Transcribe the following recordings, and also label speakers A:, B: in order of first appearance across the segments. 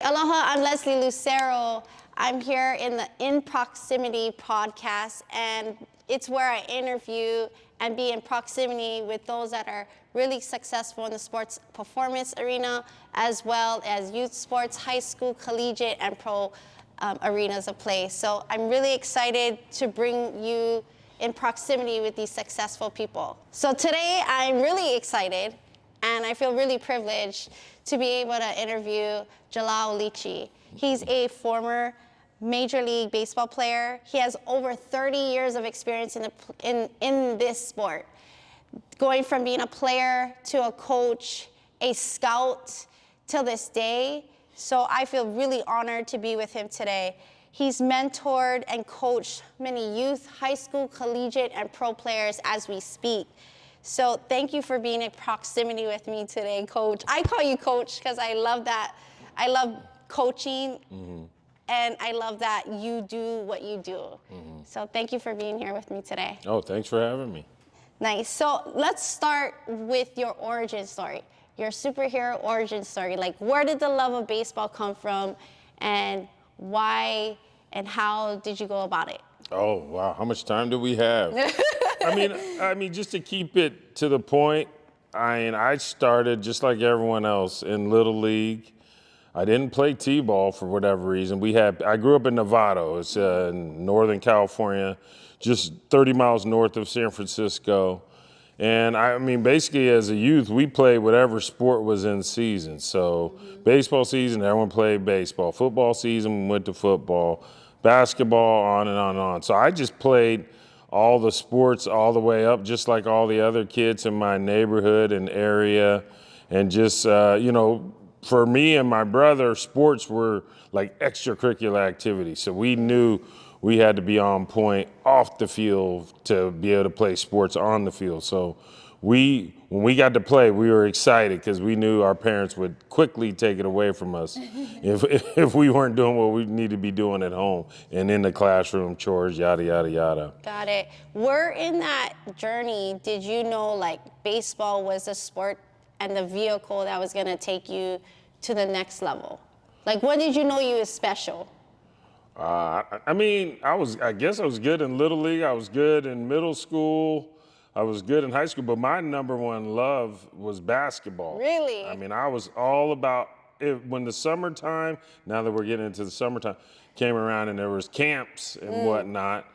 A: Aloha, I'm Leslie Lucero. I'm here in the In Proximity podcast, and it's where I interview and be in proximity with those that are really successful in the sports performance arena, as well as youth sports, high school, collegiate, and pro arenas of play. So I'm really excited to bring you in proximity with these successful people. So today I'm really excited, and I feel really privileged to be able to interview Jalal Leachy. He's a former Major League Baseball player. He has over 30 years of experience in this sport, going from being a player to a coach, a scout, till this day. So I feel really honored to be with him today. He's mentored and coached many youth, high school, collegiate, and pro players as we speak. So thank you for being in proximity with me today, Coach. I call you Coach because I love that. I love coaching, and I love that you do what you do. So thank you for being here with me today.
B: Oh, thanks for having me.
A: Nice. So let's start with your origin story, your superhero origin story. Like, where did the love of baseball come from, and why and how did you go about it?
B: Oh, wow. How much time do we have? I mean, just to keep it to the point, I started just like everyone else in Little League. I didn't play T-ball for whatever reason. I grew up in Novato. It's in Northern California, just 30 miles north of San Francisco. And I mean, basically as a youth, we played whatever sport was in season. So baseball season, everyone played baseball. Football season, we went to football. Basketball, on and on and on. So I just played all the sports all the way up, just like all the other kids in my neighborhood and area. And just, for me and my brother, sports were like extracurricular activities. So we knew we had to be on point off the field to be able to play sports on the field. So when we got to play, we were excited because we knew our parents would quickly take it away from us if we weren't doing what we need to be doing at home and in the classroom, chores, yada, yada, yada.
A: Got it. Where in that journey did you know like baseball was a sport and the vehicle that was gonna take you to the next level? Like, when did you know you was special?
B: I guess I was good in Little League. I was good in middle school. I was good in high school, but my number one love was basketball.
A: Really?
B: I mean, I was all about it when the summertime, now that we're getting into the summertime, came around and there was camps and whatnot.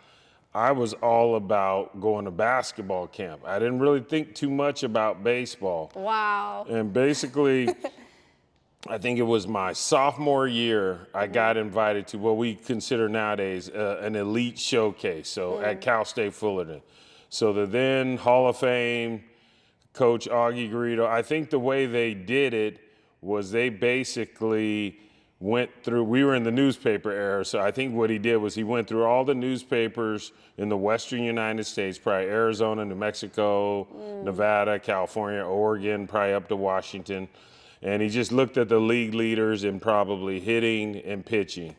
B: I was all about going to basketball camp. I didn't really think too much about baseball.
A: Wow.
B: And basically, I think it was my sophomore year, I got invited to what we consider nowadays an elite showcase, so at Cal State Fullerton. So the then Hall of Fame coach Augie Garrido, I think the way they did it was they basically went through, we were in the newspaper era, so I think what he did was he went through all the newspapers in the western United States, probably Arizona, New Mexico, Nevada, California, Oregon, probably up to Washington. And he just looked at the league leaders in probably hitting and pitching.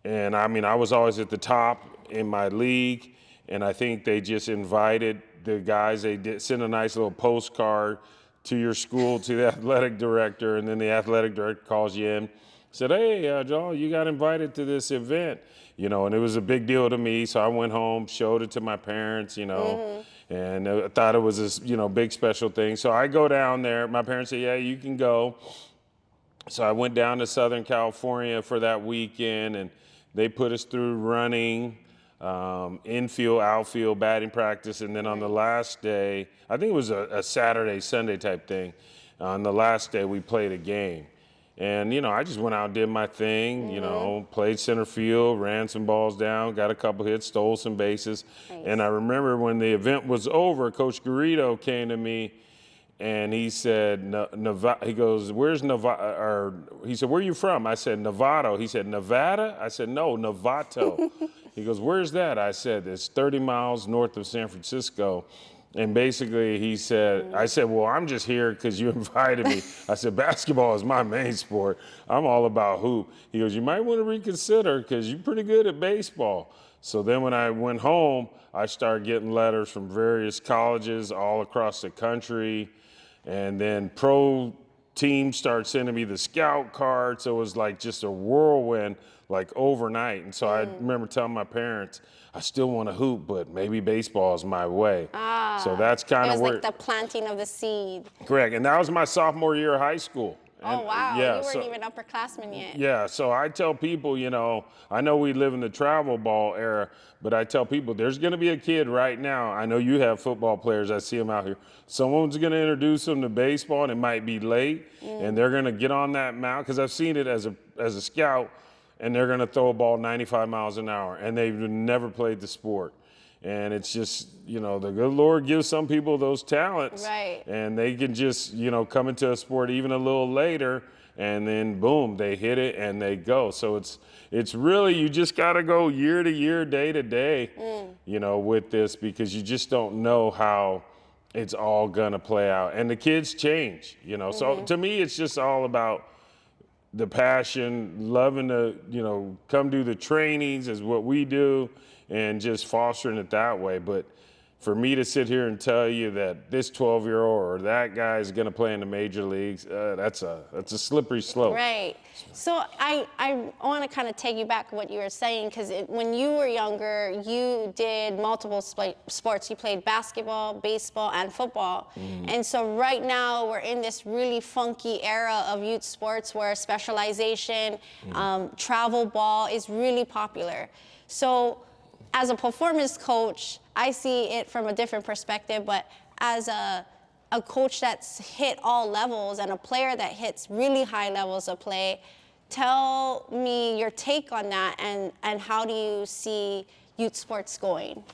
B: And I mean, I was always at the top in my league, and I think they just invited the guys, they did send a nice little postcard to your school, to the athletic director, and then the athletic director calls you in, said, hey, Joel, you got invited to this event, and it was a big deal to me. So I went home, showed it to my parents, and I thought it was this, big special thing. So I go down there. My parents said, yeah, you can go. So I went down to Southern California for that weekend, and they put us through running, infield, outfield, batting practice. And then on the last day, I think it was a Saturday, Sunday type thing. On the last day, we played a game. And, I just went out, did my thing, played center field, ran some balls down, got a couple hits, stole some bases.
A: Nice.
B: And I remember when the event was over, Coach Garrido came to me and he said, he goes, where's Nevada? Or he said, where are you from? I said, Novato. He said, Nevada? I said, no, Novato. He goes, where's that? I said, it's 30 miles north of San Francisco. And basically he said, I said, well, I'm just here because you invited me. I said, basketball is my main sport. I'm all about hoop. He goes, you might want to reconsider because you're pretty good at baseball. So then when I went home, I started getting letters from various colleges all across the country. And then pro teams start sending me the scout card. So it was like just a whirlwind, like overnight. And so I remember telling my parents, I still want to hoop, but maybe baseball is my way. So that's
A: It
B: kind of
A: was
B: where,
A: like the planting of the seed.
B: correct. And that was my sophomore year of high school. And
A: Oh, wow.
B: yeah,
A: You weren't
B: so
A: even upperclassmen yet.
B: yeah, so I tell people, I know we live in the travel ball era, but I tell people there's going to be a kid right now. I know you have football players. I see them out here. Someone's going to introduce them to baseball, and it might be late, and they're going to get on that mound because I've seen it as a scout, and they're going to throw a ball 95 miles an hour, and they've never played the sport. And it's just, the good Lord gives some people those talents.
A: Right.
B: And they can just, come into a sport even a little later, and then boom, they hit it and they go. So it's really, you just got to go year to year, day to day, with this, because you just don't know how it's all going to play out. And the kids change, So to me, it's just all about the passion, loving to, come do the trainings is what we do, and just fostering it that way. But for me to sit here and tell you that this 12-year-old or that guy is going to play in the major leagues, that's a slippery slope.
A: Right. So I want to kind of take you back to what you were saying, because when you were younger, you did multiple sports. You played basketball, baseball, and football. And so right now we're in this really funky era of youth sports where specialization, travel ball is really popular. So as a performance coach, I see it from a different perspective, but as a coach that's hit all levels and a player that hits really high levels of play, tell me your take on that, and how do you see youth sports going?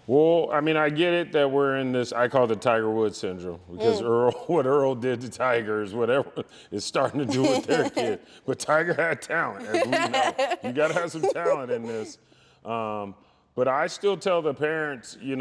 B: Well, I mean, I get it that we're in this, I call it the Tiger Woods syndrome, because what Earl did to Tiger is whatever is starting to do with their kid. But Tiger had talent, as we know. You got to have some talent in this. But I still tell the parents, you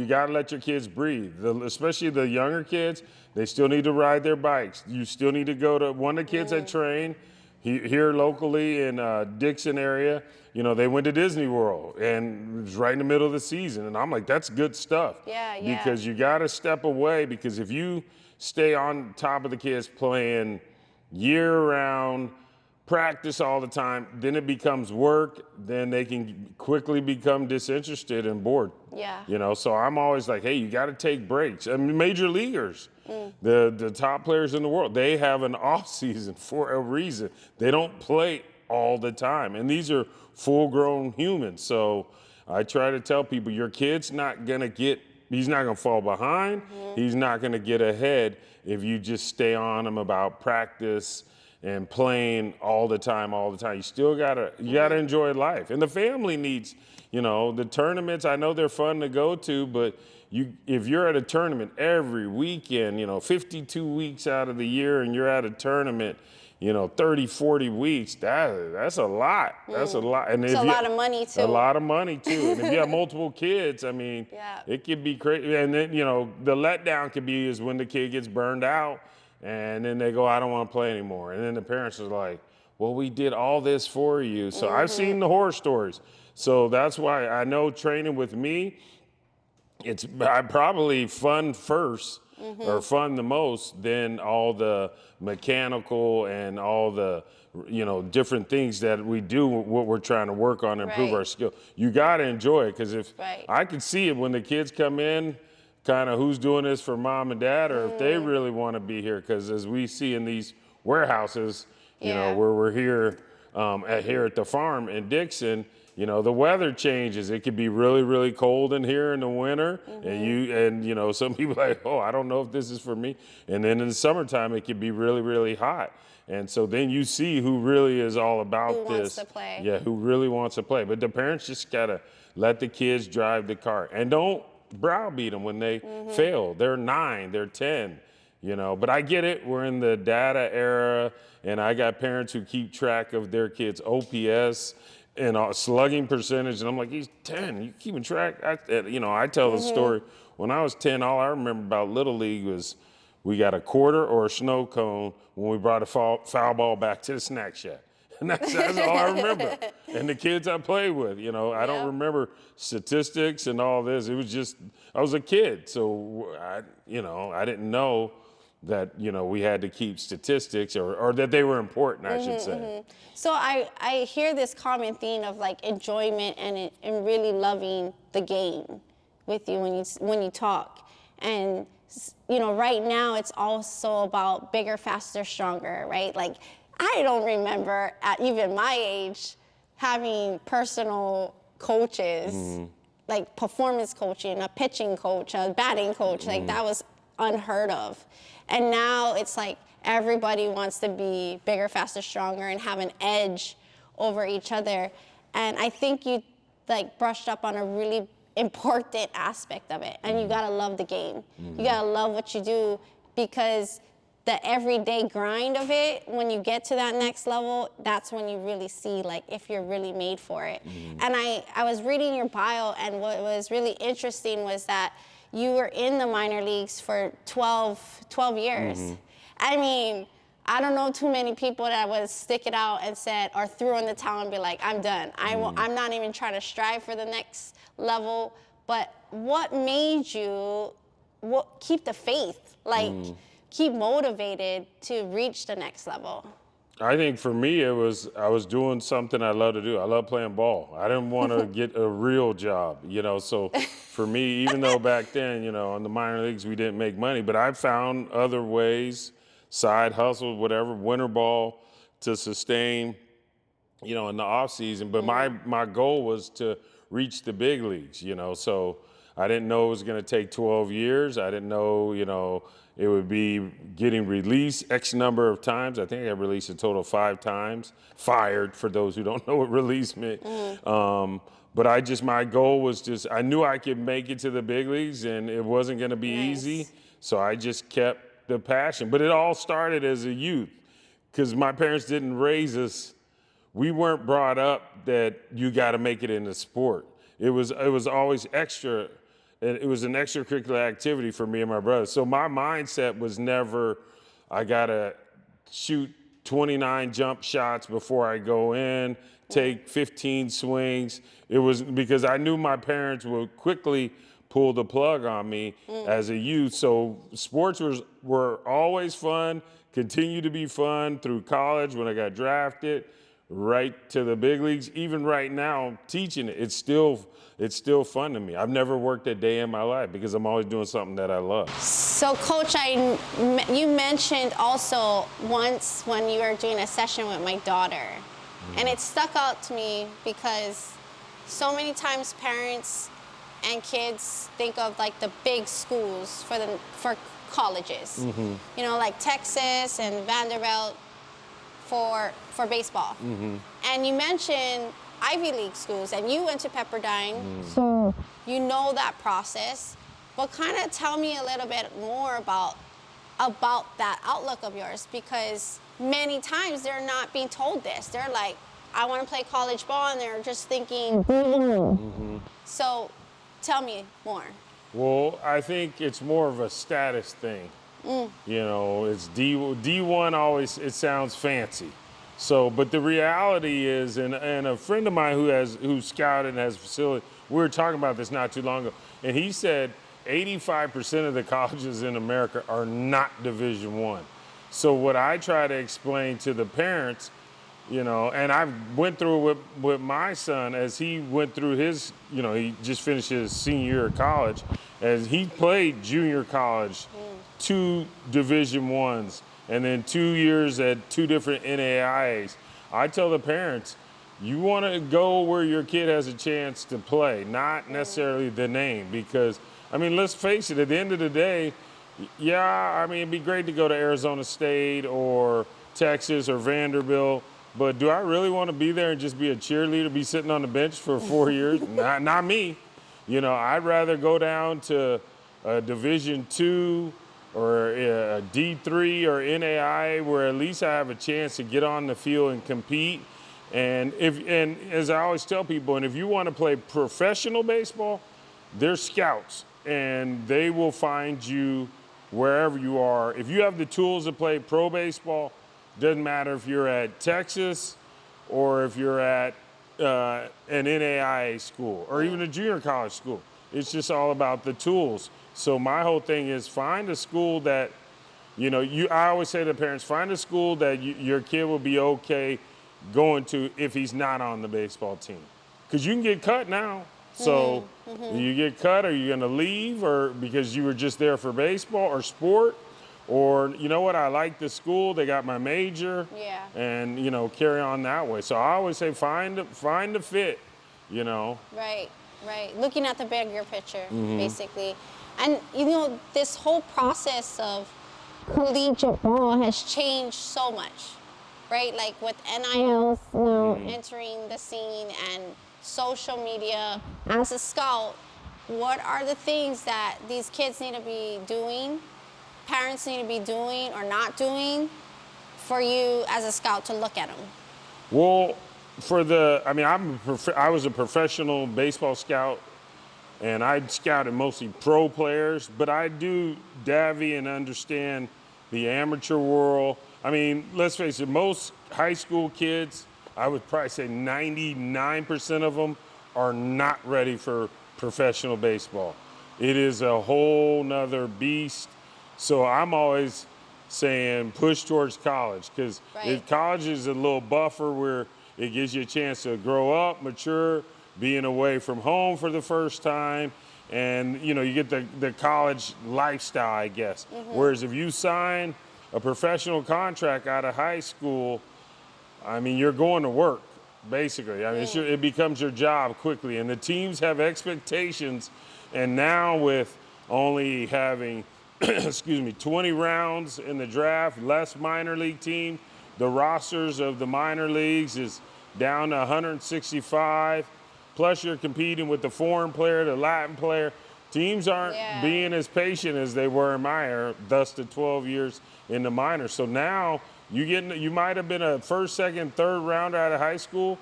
B: got to let your kids breathe, especially the younger kids. They still need to ride their bikes. You still need to go to one of the kids that train here locally in Dixon area. They went to Disney World, and it was right in the middle of the season. And I'm like, that's good stuff.
A: Yeah.
B: Because you got to step away, because if you stay on top of the kids playing year-round, practice all the time, then it becomes work, then they can quickly become disinterested and bored.
A: Yeah.
B: So I'm always like, hey, you got to take breaks. I mean, major leaguers, the top players in the world, they have an off season for a reason. They don't play all the time, and these are full-grown humans. So I try to tell people, your kid's not gonna he's not gonna fall behind. He's not gonna get ahead if you just stay on him about practice and playing all the time. You still gotta enjoy life, and the family needs, the tournaments. I know they're fun to go to, but if you're at a tournament every weekend, 52 weeks out of the year, and you're at a tournament, 30, 40 weeks, that's a lot. That's a lot. And
A: It's a lot of money too.
B: A lot of money too. And if you have multiple kids, I mean, it could be crazy. And then, the letdown could be is when the kid gets burned out, and then they go, I don't want to play anymore. And then the parents are like, well, we did all this for you. So I've seen the horror stories. So that's why I know training with me, it's probably fun first, or fun the most, than all the mechanical and all the different things that we do, what we're trying to work on, improve our skill. You got to enjoy it, because if I can see it when the kids come in, kind of who's doing this for mom and dad, or if they really want to be here, because as we see in these warehouses, where we're here at the farm in Dixon, the weather changes. It could be really, really cold in here in the winter, and some people are like, oh, I don't know if this is for me. And then in the summertime, it could be really, really hot. And so then you see who really is all about
A: Who
B: this.
A: wants to play.
B: Yeah, who really wants to play. But the parents just gotta let the kids drive the car, and don't browbeat them when they fail. They're 9, they're 10. But I get it. We're in the data era, and I got parents who keep track of their kids' OPS and slugging percentage, and I'm like, he's 10. You keeping track? I tell the story. When I was 10, all I remember about Little League was we got a quarter or a snow cone when we brought a foul ball back to the snack shack. And that's all I remember. And the kids I played with, I don't remember statistics and all this. It was just, I was a kid. So I didn't know that, you know, we had to keep statistics or that they were important, I should say.
A: So I hear this common theme of like enjoyment and really loving the game with you when you talk. And you know, right now it's also about bigger, faster, stronger, right? Like I don't remember at even my age having personal coaches, like performance coaching, a pitching coach, a batting coach, like that was unheard of. And now it's like everybody wants to be bigger, faster, stronger, and have an edge over each other. And I think you like brushed up on a really important aspect of it. And you gotta love the game. You gotta love what you do, because the everyday grind of it, when you get to that next level, that's when you really see like if you're really made for it. And I was reading your bio, and what was really interesting was that you were in the minor leagues for 12 years. I mean, I don't know too many people that would stick it out and said, or threw in the towel and be like, I'm done. I'm not even trying to strive for the next level. But what made you keep the faith? Like, keep motivated to reach the next level?
B: I think for me, I was doing something I love to do. I love playing ball. I didn't want to get a real job, you know. So for me, even though back then, you know, in the minor leagues, we didn't make money, but I found other ways, side hustle, whatever, winter ball to sustain, you know, in the off season. But my goal was to reach the big leagues, you know. So I didn't know it was going to take 12 years. I didn't know, you know, it would be getting released X number of times. I think I got released a total of 5 times. Fired, for those who don't know what release meant. But my goal was just, I knew I could make it to the big leagues, and it wasn't going to be easy. So I just kept the passion. But it all started as a youth, because my parents didn't raise us. We weren't brought up that you got to make it in the sport. It was always extra. It was an extracurricular activity for me and my brother. So my mindset was never, I gotta shoot 29 jump shots before I go in, take 15 swings. It was because I knew my parents would quickly pull the plug on me as a youth. So sports were always fun, continue to be fun through college when I got drafted, right to the big leagues. Even right now, teaching it, it's still fun to me. I've never worked a day in my life because I'm always doing something that I love.
A: So, Coach, you mentioned also once when you were doing a session with my daughter, and it stuck out to me because so many times parents and kids think of like the big schools for colleges, you know, like Texas and Vanderbilt for baseball. And you mentioned Ivy League schools, and you went to Pepperdine, so you know that process. But kind of tell me a little bit more about that outlook of yours, because many times they're not being told this. They're like, I want to play college ball, and they're just thinking, So tell me more.
B: Well, I think it's more of a status thing. You know, it's D1 always, it sounds fancy. So, but the reality is, and a friend of mine who scouted and has a facility, we were talking about this not too long ago, and he said 85% of the colleges in America are not Division I. So what I try to explain to the parents, you know, and I went through it with my son as he went through his, you know, he just finished his senior year of college, as he played junior college, 2 Division I's, and then 2 years at 2 different NAIAs. I tell the parents, you want to go where your kid has a chance to play, not necessarily the name, because, I mean, let's face it, at the end of the day, yeah, I mean, it'd be great to go to Arizona State or Texas or Vanderbilt, but do I really want to be there and just be a cheerleader, be sitting on the bench for 4 years? Not me. You know, I'd rather go down to a Division II or a D3 or NAIA, where at least I have a chance to get on the field and compete. And as I always tell people, and if you want to play professional baseball, there's scouts, and they will find you wherever you are. If you have the tools to play pro baseball, doesn't matter if you're at Texas or if you're at an NAIA school or even a junior college school. It's just all about the tools. So my whole thing is find a school that You know, I always say to parents, find a school that your kid will be okay going to if he's not on the baseball team. Because you can get cut now. So you get cut, are you going to leave or because you were just there for baseball or sport? Or, you know what, I like the school, they got my major,
A: Yeah.
B: and, you know, carry on that way. So I always say find the fit, you know.
A: Right, right. Looking at the bigger picture, basically. And, you know, this whole process of collegiate ball has changed so much, right? Like with NILs now entering the scene and social media. As a scout, what are the things that these kids need to be doing, parents need to be doing or not doing for you as a scout to look at them?
B: Well, I was a professional baseball scout, and I scouted mostly pro players, but I do davy and understand the amateur world. I mean, let's face it, most high school kids, I would probably say 99% of them are not ready for professional baseball. It is a whole nother beast. So I'm always saying push towards college because
A: Right.
B: college is a little buffer where it gives you a chance to grow up, mature, being away from home for the first time, and you know you get the college lifestyle, I guess. Whereas if you sign a professional contract out of high school, I mean you're going to work basically. I mean it becomes your job quickly, and the teams have expectations. And now with only having excuse me 20 rounds in the draft, less minor league team, the rosters of the minor leagues is down to 165. Plus, you're competing with the foreign player, the Latin player. Teams aren't being as patient as they were in my era, thus the 12 years in the minors. So now you might have been a first, second, third rounder out of high school.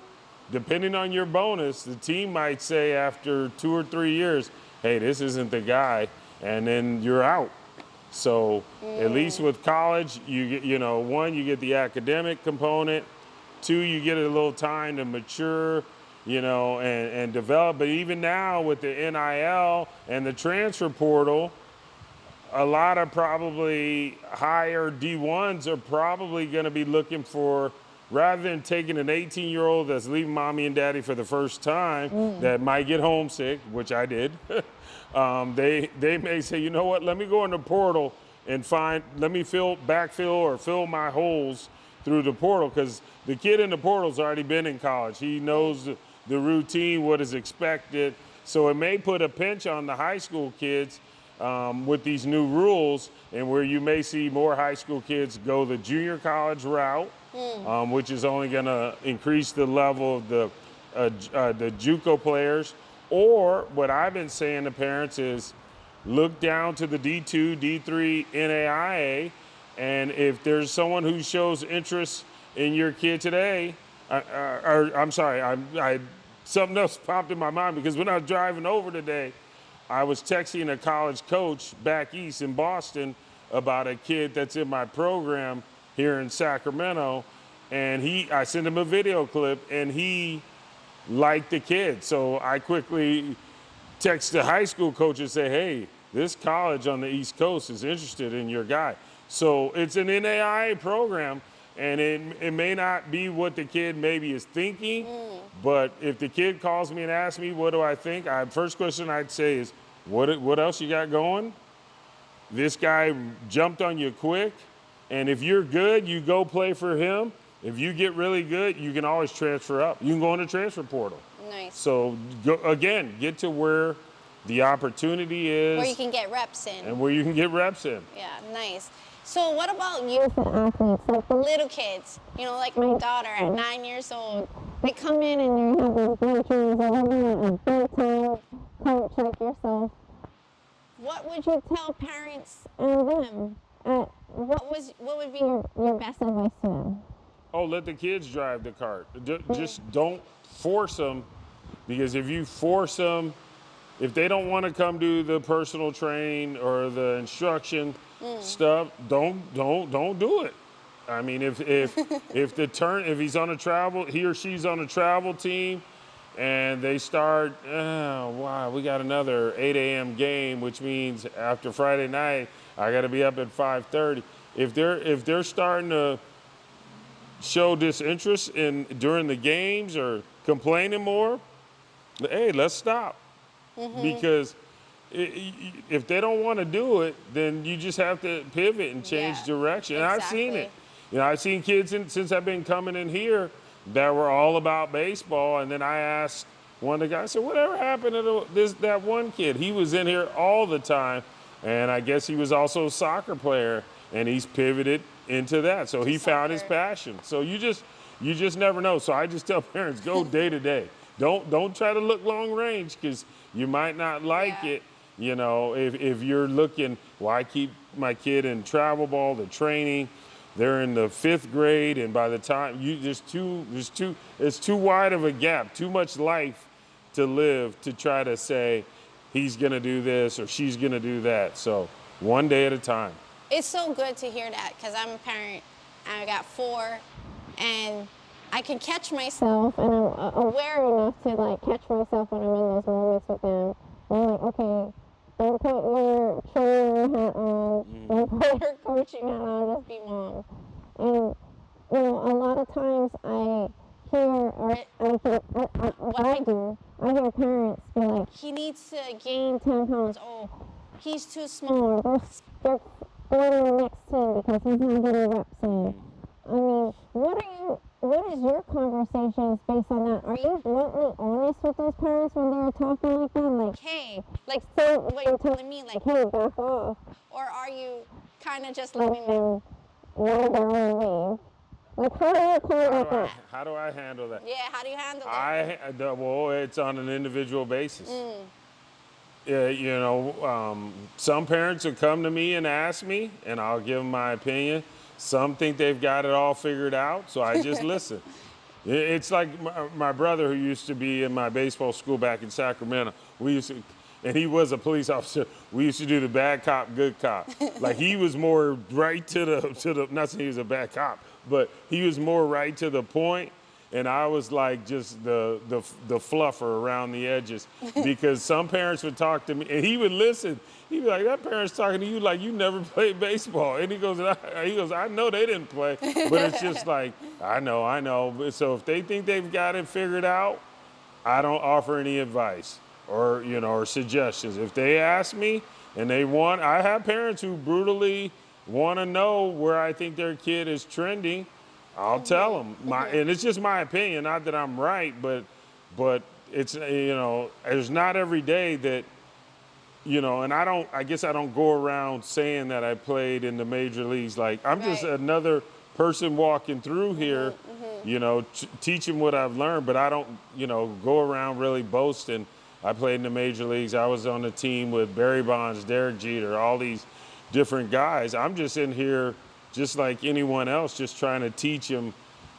B: Depending on your bonus, the team might say after 2 or 3 years, hey, this isn't the guy, and then you're out. So at least with college, one, you get the academic component. Two, you get a little time to mature, and develop. But even now with the NIL and the transfer portal, a lot of probably higher D1s are probably going to be looking for, rather than taking an 18-year-old that's leaving mommy and daddy for the first time that might get homesick, which I did, they may say, you know what, let me go in the portal and let me backfill or fill my holes through the portal, because the kid in the portal's already been in college. He knows the routine, what is expected. So it may put a pinch on the high school kids with these new rules, and where you may see more high school kids go the junior college route, which is only going to increase the level of the JUCO players. Or what I've been saying to parents is look down to the D2, D3 NAIA, and if there's someone who shows interest in your kid today, something else popped in my mind, because when I was driving over today, I was texting a college coach back east in Boston about a kid that's in my program here in Sacramento, and I sent him a video clip, and he liked the kid. So I quickly text the high school coach and say, hey, this college on the East Coast is interested in your guy. So it's an NAIA program, and it may not be what the kid maybe is thinking, but if the kid calls me and asks me, what do I think? First question I'd say is, what else you got going? This guy jumped on you quick, and if you're good, you go play for him. If you get really good, you can always transfer up. You can go in the transfer portal.
A: Nice.
B: So get to where the opportunity is.
A: Where you can get reps in.
B: And where you can get reps in.
A: Yeah, nice. So what about youth athletes, like the little kids? Like my daughter at 9 years old. They come in and they have these big dreams. They're looking at a big-time coach like yourself. What would you tell parents and them? What would be your best advice to them?
B: Oh, let the kids drive the cart. Just don't force them, because if you force them, if they don't want to come do the personal training or the instruction stuff, don't do it. I mean, if he or she's on a travel team, and they start, wow, we got another 8 a.m. game, which means after Friday night, I got to be up at 5:30. If they're starting to show disinterest in during the games or complaining more, hey, let's stop. Because if they don't want to do it, then you just have to pivot and change
A: Yeah,
B: direction. And I've seen it.
A: exactly.
B: I've seen kids since I've been coming in here that were all about baseball, and then I asked one of the guys, I said, "Whatever happened to that one kid? He was in here all the time, and I guess he was also a soccer player, and he's pivoted into that. So he found his
A: Soccer.
B: passion. So you just never know. So I just tell parents, go day to day. Don't try to look long range because you might not like
A: Yeah.
B: it. If you're looking, well, I keep my kid in travel ball, the training. They're in the 5th grade, and by the time it's too wide of a gap, too much life to live to try to say he's gonna do this or she's gonna do that. So one day at a time.
A: It's so good to hear that because I'm a parent. I got 4, and I can catch myself, and I'm aware enough to like catch myself when I'm in those moments with them. And I'm like, okay, don't put your trainer hat on, don't put your coaching hat on, just be mom. And a lot of times I hear, or what I do, I hear parents be like, he needs to gain 10 pounds. Oh, he's too small. They're going to the next team because he's not getting reps in. I mean, what is your conversations based on that? Are you bluntly honest with those parents when they're talking like that? Like, hey, like, say what you're telling me, like, hey, back off. Or are you kind of just letting them run their own way? Like, how do you handle that?
B: How do I handle that?
A: Yeah, how do you handle that?
B: Well, it's on an individual basis. Yeah, some parents will come to me and ask me, and I'll give them my opinion. Some think they've got it all figured out, so I just listen. It's like my brother who used to be in my baseball school back in Sacramento. And he was a police officer. We used to do the bad cop, good cop. Like he was more right to the. Not saying he was a bad cop, but he was more right to the point. And I was like just the fluffer around the edges because some parents would talk to me and he would listen. He'd be like, "That parent's talking to you like you never played baseball." And he goes, "I know they didn't play, but it's just like I know." So if they think they've got it figured out, I don't offer any advice or suggestions. If they ask me and I have parents who brutally want to know where I think their kid is trending. I'll tell them, and it's just my opinion. Not that I'm right, but it's there's not every day that and I guess I don't go around saying that I played in the major leagues. Like I'm just
A: Right.
B: another person walking through here, teaching what I've learned. But I don't go around really boasting. I played in the major leagues. I was on the team with Barry Bonds, Derek Jeter, all these different guys. I'm just in here just like anyone else, just trying to teach them,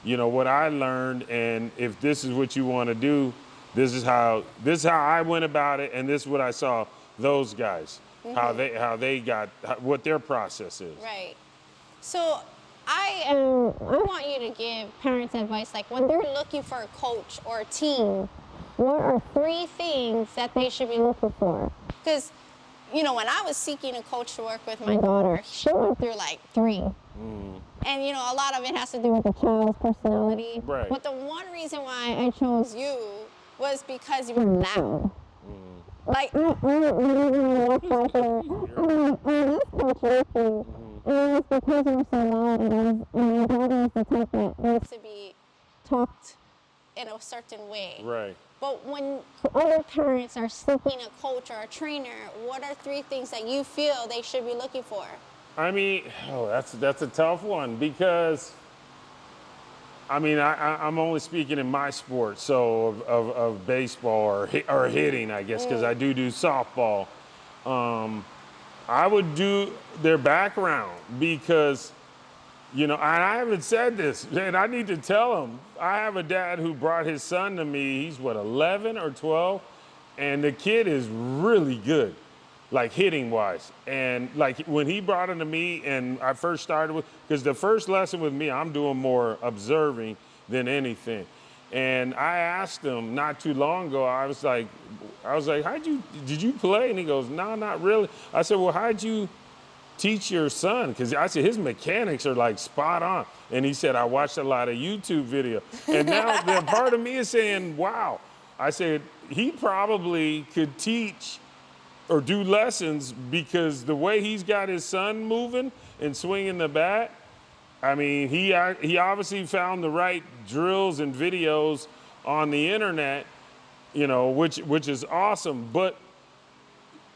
B: what I learned. And if this is what you want to do, this is how I went about it, and this is what I saw those guys, how they got what their process is.
A: Right. So I want you to give parents advice, like when they're looking for a coach or a team, what are 3 things that they should be looking for? Because, when I was seeking a coach to work with my daughter, she went through like 3. And, a lot of it has to do with the child's personality.
B: Right.
A: But the one reason why I chose you was because you were loud. Like, I don't really walk out there. I'm like, oh, that's Coach Leachy. And it's because you're so loud, and my daughter is the type that needs to be talked in a certain way.
B: Right.
A: But when other parents are seeking a coach or a trainer, what are 3 things that you feel they should be looking for?
B: I mean, that's a tough one because, I'm only speaking in my sport, so of baseball or hitting, I guess, because I do softball. I would do their background because, and I haven't said this, and I need to tell them. I have a dad who brought his son to me. He's 11 or 12, and the kid is really good, like hitting wise. And like when he brought him to me, and I first started because the first lesson with me, I'm doing more observing than anything. And I asked him not too long ago. I was like, did you play? And he goes, no, not really. I said, well, how'd you teach your son, because I said his mechanics are like spot on. And he said, I watched a lot of YouTube video. And now the part of me is saying, wow. I said, he probably could teach or do lessons because the way he's got his son moving and swinging the bat, I mean, he obviously found the right drills and videos on the internet, you know, which is awesome. But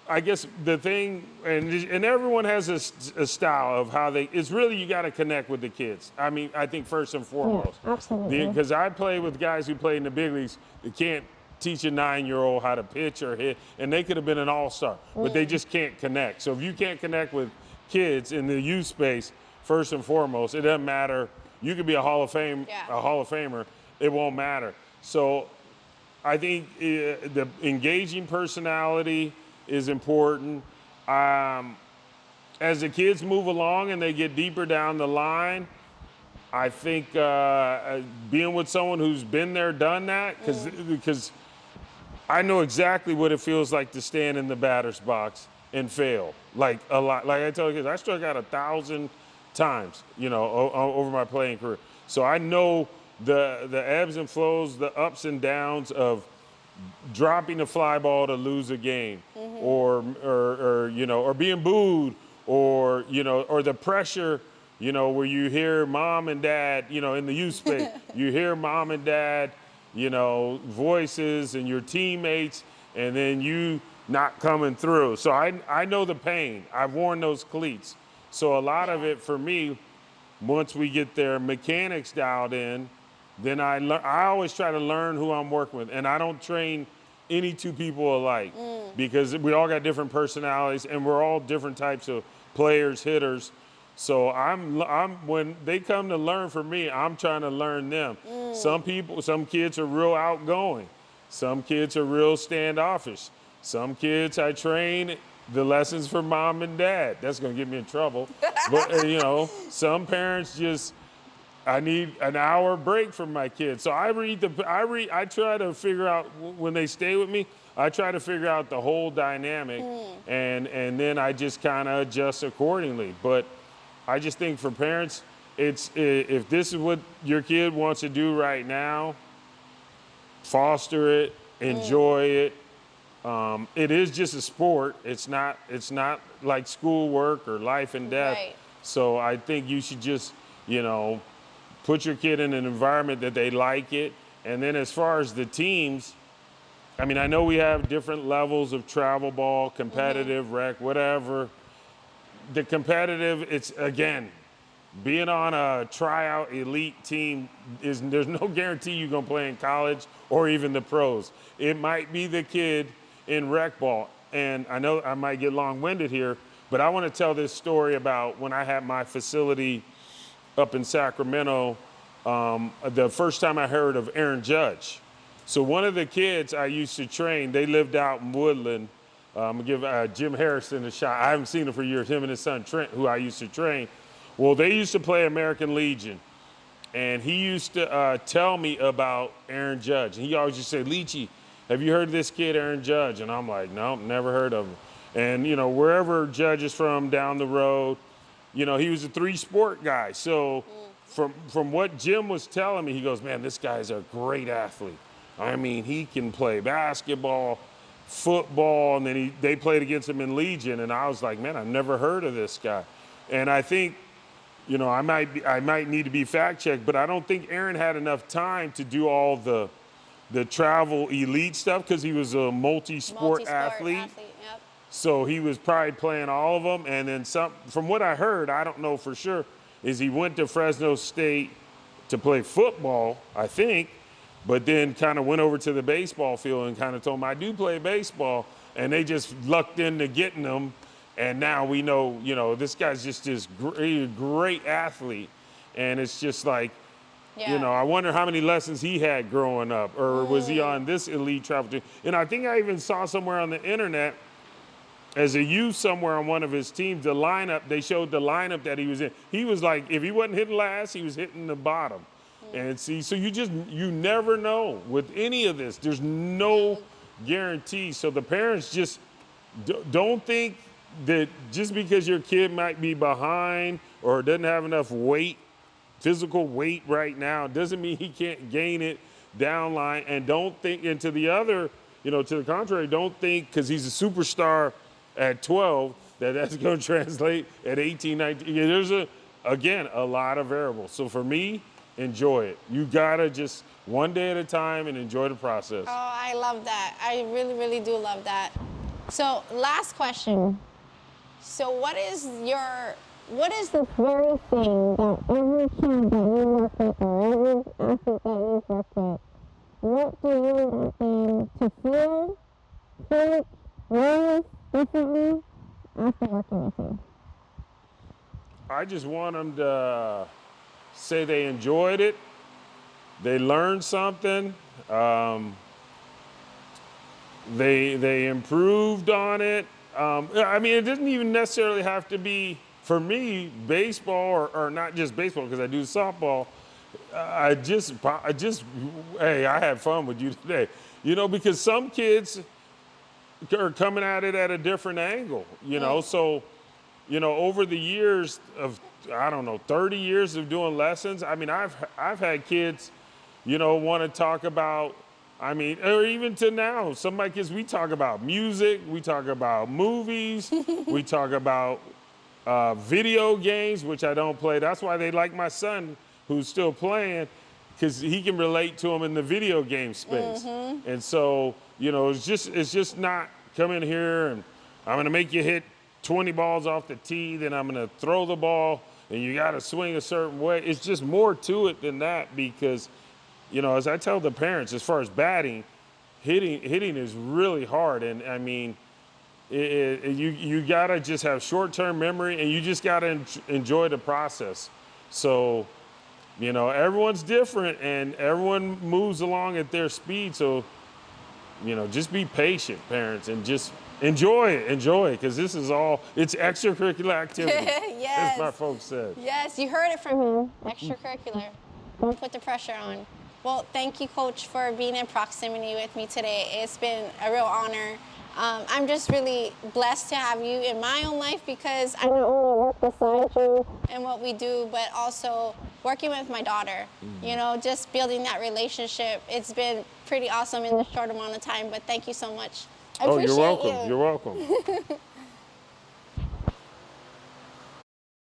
B: I guess the thing, and everyone has a style of how it's really, you got to connect with the kids. I mean, I think first and foremost.
C: Yeah, absolutely.
B: Because I play with guys who play in the big leagues that can't teach a 9-year-old how to pitch or hit, and they could have been an all-star, but they just can't connect. So if you can't connect with kids in the youth space, first and foremost, it doesn't matter. You could be a Hall of Famer. It won't matter. So I think the engaging personality is important. As the kids move along and they get deeper down the line, I think being with someone who's been there, done that, because I know exactly what it feels like to stand in the batter's box and fail. Like a lot. Like I tell you, I struck out 1,000 times, you know, over my playing career. So I know the ebbs and flows, the ups and downs of dropping a fly ball to lose a game, or you know, or being booed, or you know, or the pressure, you know, where you hear mom and dad, you know, in the youth space, you hear mom and dad, you know, voices and your teammates, and then you not coming through. So I know the pain. I've worn those cleats. So a lot of it for me, once we get their mechanics dialed in, then I always try to learn who I'm working with, and I don't train any two people alike because we all got different personalities and we're all different types of players, hitters. So I'm when they come to learn from me, I'm trying to learn them. Some kids are real outgoing. Some kids are real standoffish. Some kids I train the lessons for mom and dad. That's gonna get me in trouble. But you know, some parents just, I need an hour break from my kids. So I try to figure out, when they stay with me, I try to figure out the whole dynamic, and then I just kind of adjust accordingly. But I just think for parents, if this is what your kid wants to do right now, foster it, enjoy it. It is just a sport. It's not like schoolwork or life and death.
A: Right.
B: So I think you should just, you know, put your kid in an environment that they like it. And then as far as the teams, I mean, I know we have different levels of travel ball, competitive, rec, whatever. The competitive, it's, again, being on a tryout elite team, there's no guarantee you're gonna play in college or even the pros. It might be the kid in rec ball. And I know I might get long-winded here, but I wanna tell this story about when I had my facility up in Sacramento, the first time I heard of Aaron Judge. So one of the kids I used to train, they lived out in Woodland. I'm gonna give Jim Harrison a shot. I haven't seen him for years, him and his son Trent, who I used to train. Well, they used to play American Legion. And he used to tell me about Aaron Judge. And he always just said, Leachy, have you heard of this kid, Aaron Judge? And I'm like, no, never heard of him. And, you know, wherever Judge is from down the road, you know, he was a 3-sport guy. So from what Jim was telling me, he goes, man, this guy's a great athlete. I mean, he can play basketball, football, and then they played against him in Legion. And I was like, man, I've never heard of this guy. And I think, you know, I might need to be fact-checked, but I don't think Aaron had enough time to do all the travel elite stuff because he was a multi-sport athlete.
A: Yep.
B: So he was probably playing all of them. And then some, from what I heard, I don't know for sure, is he went to Fresno State to play football, I think, but then kind of went over to the baseball field and kind of told him, I do play baseball. And they just lucked into getting him. And now we know, you know, this guy's just this great athlete. And it's just like, you know, I wonder how many lessons he had growing up, or was he on this elite travel team? And I think I even saw somewhere on the internet, as a youth somewhere on one of his teams, the lineup, they showed the lineup that he was in. He was like, if he wasn't hitting last, he was hitting the bottom. And see, so you never know with any of this. There's no guarantee. So the parents just don't think that just because your kid might be behind or doesn't have enough weight, physical weight right now, doesn't mean he can't gain it down line. And don't think, and to the other, to the contrary, don't think because he's a superstar at 12 that that's going to translate at 18, 19. There's again, a lot of variables. So for me, enjoy it. You gotta just one day at a time and enjoy the process.
A: Oh, I love that. I really, really do love that. So last question. So what is the very thing that every kid that you work with or every athlete that you work with, what do you want them to feel, think, learn differently after working with you?
B: I just want them to say they enjoyed it, they learned something, they improved on it. I mean, it doesn't even necessarily have to be, for me, baseball or not just baseball, because I do softball. Hey, I had fun with you today. Because some kids are coming at it at a different angle, So, over the years of, I don't know, 30 years of doing lessons, I mean, I've had kids, want to talk about, or even to now, some of my kids, we talk about music, we talk about movies, we talk about video games, which I don't play. That's why they like my son, who's still playing, because he can relate to them in the video game space. And so, it's just not come in here and I'm going to make you hit 20 balls off the tee, then I'm going to throw the ball and you got to swing a certain way. It's just more to it than that because, as I tell the parents, as far as batting, hitting is really hard. And I mean, you got to just have short-term memory and you just got to enjoy the process. So, everyone's different and everyone moves along at their speed. So, just be patient, parents, and just enjoy it, because this is it's extracurricular activity.
A: Yes.
B: As my folks said.
A: Yes, you heard it from him. Extracurricular. Don't put the pressure on. Well, thank you, Coach, for being in proximity with me today. It's been a real honor. I'm just really blessed to have you in my own life because I not only work beside you and what we do, but also working with my daughter. Just building that relationship. It's been pretty awesome in this short amount of time, but thank you so much. I appreciate
B: you're welcome.
A: you.
B: You're welcome.